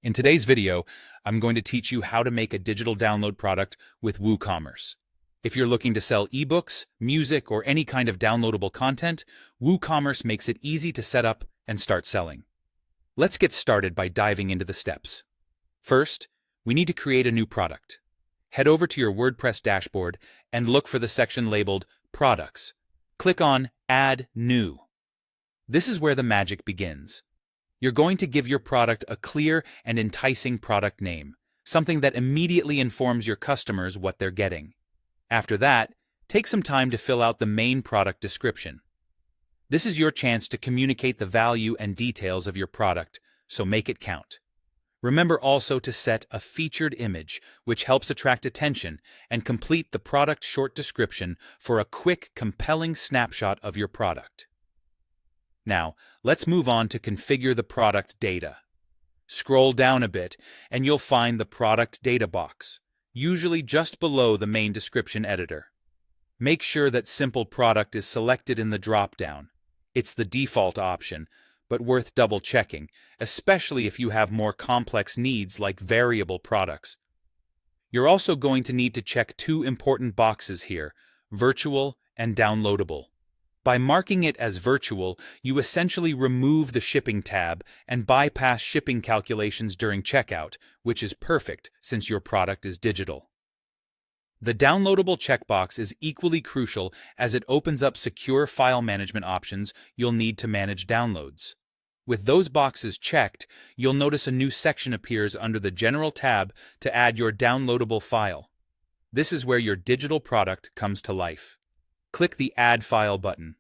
In today's video, I'm going to teach you how to make a digital download product with WooCommerce. If you're looking to sell ebooks, music, or any kind of downloadable content, WooCommerce makes it easy to set up and start selling. Let's get started by diving into the steps. First, we need to create a new product. Head over to your WordPress dashboard and look for the section labeled Products. Click on Add New. This is where the magic begins. You're going to give your product a clear and enticing product name, something that immediately informs your customers what they're getting. After that, take some time to fill out the main product description. This is your chance to communicate the value and details of your product, so make it count. Remember also to set a featured image, which helps attract attention, and complete the product short description for a quick, compelling snapshot of your product. Now, let's move on to configure the product data. Scroll down a bit and you'll find the product data box, usually just below the main description editor. Make sure that Simple Product is selected in the drop-down. It's the default option, but worth double-checking, especially if you have more complex needs like variable products. You're also going to need to check two important boxes here, virtual and downloadable. By marking it as virtual, you essentially remove the shipping tab and bypass shipping calculations during checkout, which is perfect since your product is digital. The downloadable checkbox is equally crucial as it opens up secure file management options you'll need to manage downloads. With those boxes checked, you'll notice a new section appears under the General tab to add your downloadable file. This is where your digital product comes to life. Click the Add File button.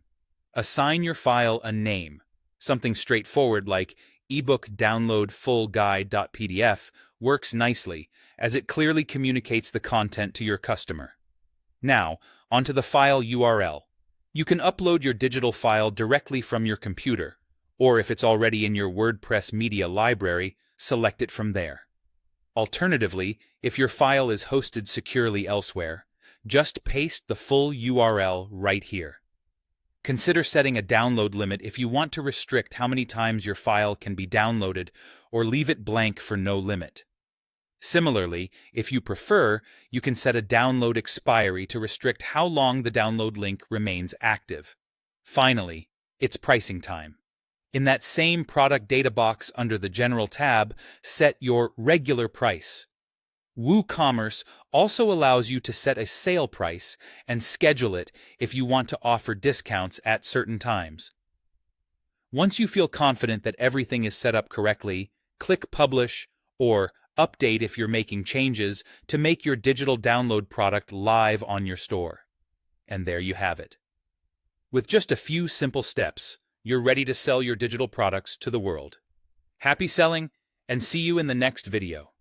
Assign your file a name. Something straightforward like ebook download full guide.pdf works nicely, as it clearly communicates the content to your customer. Now, onto the file URL. You can upload your digital file directly from your computer, or if it's already in your WordPress media library, select it from there. Alternatively, if your file is hosted securely elsewhere, just paste the full URL right here. Consider setting a download limit if you want to restrict how many times your file can be downloaded, or leave it blank for no limit. Similarly, if you prefer, you can set a download expiry to restrict how long the download link remains active. Finally, it's pricing time. In that same product data box under the General tab, set your regular price. WooCommerce also allows you to set a sale price and schedule it if you want to offer discounts at certain times. Once you feel confident that everything is set up correctly, click Publish or Update if you're making changes to make your digital download product live on your store. And there you have it. With just a few simple steps, you're ready to sell your digital products to the world. Happy selling, and see you in the next video.